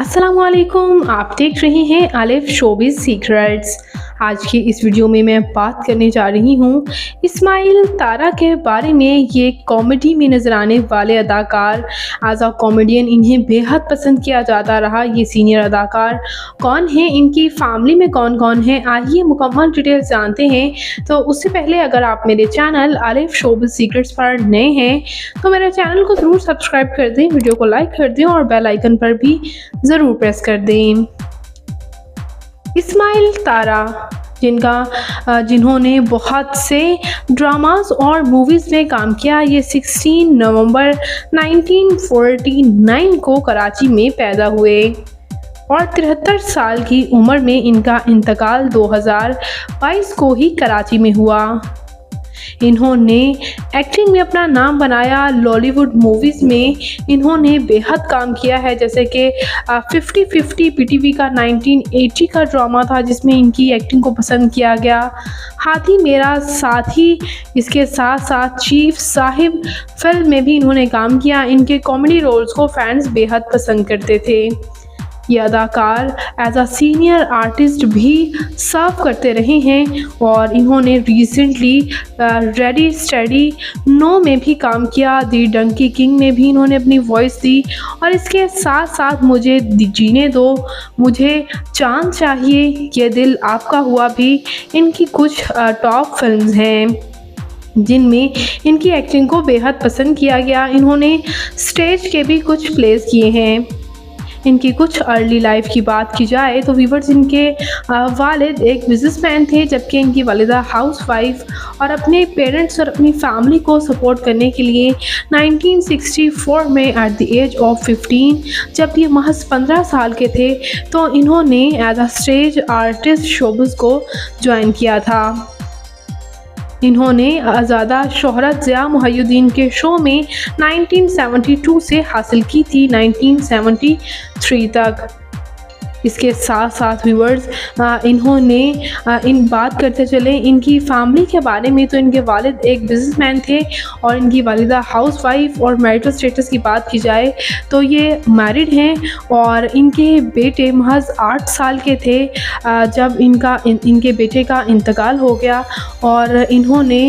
अस्सलामुअलैकुम, आप देख रहे हैं आलिफ शोबिज़ सीक्रेट्स। आज की इस वीडियो में मैं बात करने जा रही हूँ इस्माइल तारा के बारे में। ये कॉमेडी में नज़र आने वाले अदाकार, एज अ कॉमेडियन इन्हें बेहद पसंद किया जाता रहा। ये सीनियर अदाकार कौन हैं, इनकी फैमिली में कौन कौन है, आइए मुकम्मल डिटेल्स जानते हैं। तो उससे पहले अगर आप मेरे चैनल आलिफ शोबिज़ सीक्रेट्स पर नए हैं तो मेरे चैनल को ज़रूर सब्सक्राइब कर दें, वीडियो को लाइक कर दें और बेल आइकन पर भी ज़रूर प्रेस कर दें। इस्माइल तारा जिन्होंने बहुत से ड्रामास और मूवीज़ में काम किया। ये 16 नवंबर 1949 को कराची में पैदा हुए और 73 साल की उम्र में इनका इंतकाल 2022 को ही कराची में हुआ। इन्होंने एक्टिंग में अपना नाम बनाया। लॉलीवुड मूवीज़ में इन्होंने बेहद काम किया है, जैसे कि 50-50 पीटीवी का 1980 का ड्रामा था जिसमें इनकी एक्टिंग को पसंद किया गया। हाथी मेरा साथी, इसके साथ साथ चीफ साहिब फिल्म में भी इन्होंने काम किया। इनके कॉमेडी रोल्स को फैंस बेहद पसंद करते थे। ये अदाकार एज अ सीनियर आर्टिस्ट भी सर्व करते रहे हैं और इन्होंने रिसेंटली रेडी स्टेडी नो में भी काम किया। दी डंकी किंग में भी इन्होंने अपनी वॉइस दी और इसके साथ साथ मुझे जीने दो, मुझे चांद चाहिए, ये दिल आपका हुआ भी इनकी कुछ टॉप फिल्म्स हैं जिनमें इनकी एक्टिंग को बेहद पसंद किया गया। इन्होंने स्टेज के भी कुछ प्लेस किए हैं। इनकी कुछ अर्ली लाइफ की बात की जाए तो वीवर्स, इनके वालिद एक बिजनेसमैन थे जबकि इनकी वालिदा हाउसवाइफ, और अपने पेरेंट्स और अपनी फैमिली को सपोर्ट करने के लिए 1964 में एट द एज ऑफ 15, जब ये महज 15 साल के थे, तो इन्होंने as a stage artist showbiz को ज्वाइन किया था। इन्होंने ज़्यादा शोहरत ज़िया मुहय्यद्दीन के शो में 1972 से हासिल की थी 1973 तक। इसके साथ साथ व्यूअर्स, इन्होंने इन बात करते चले इनकी फैमिली के बारे में, तो इनके वालिद एक बिजनेसमैन थे और इनकी वालिदा हाउसवाइफ। और मैरिटल स्टेटस की बात की जाए तो ये मैरिड हैं और इनके बेटे महज 8 साल के थे जब इनके बेटे का इंतकाल हो गया। और इन्होंने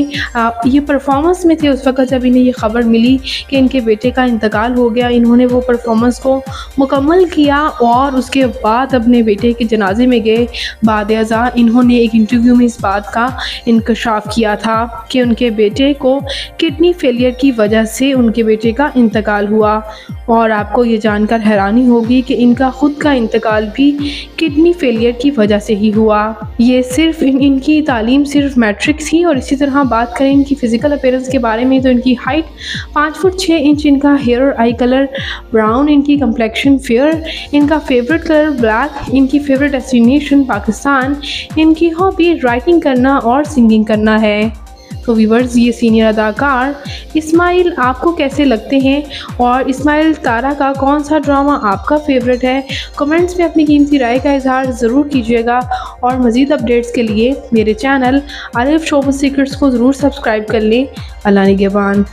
ये परफॉर्मेंस में थे उस वक़्त जब इन्हें ये ख़बर मिली कि इनके बेटे का इंतकाल हो गया। इन्होंने वो परफॉर्मेंस को मुकम्मल किया और उसके बाद अपने बेटे के जनाजे में गए। बाद अज़ा इन्होंने एक इंटरव्यू में इस बात का इंकशाफ किया था कि उनके बेटे को किडनी फेलियर की वजह से उनके बेटे का इंतकाल हुआ। और आपको ये जानकर हैरानी होगी कि इनका ख़ुद का इंतकाल भी किडनी फेलियर की वजह से ही हुआ। ये सिर्फ इनकी तालीम सिर्फ मैट्रिक थी। और इसी तरह बात करें इनकी फ़िज़िकल अपीयरेंस के बारे में तो इनकी हाइट 5 फुट 6 इंच, इनका हेयर और आई कलर ब्राउन, इनकी कम्प्लेक्शन फेयर, इनका फेवरेट कलर ब्लैक, इनकी फेवरेट डेस्टिनेशन पाकिस्तान, इनकी हॉबी राइटिंग करना और सिंगिंग करना है। तो व्यूअर्स, ये सीनियर अदाकार इस्माइल आपको कैसे लगते हैं और इस्माइल तारा का कौन सा ड्रामा आपका फेवरेट है? कमेंट्स में अपनी कीमती राय का इजहार ज़रूर कीजिएगा और मज़ीद अपडेट्स के लिए मेरे चैनल आलिफ शोबिज़ सीक्रेट्स को ज़रूर सब्सक्राइब कर लें। अल्लाह निगहबान।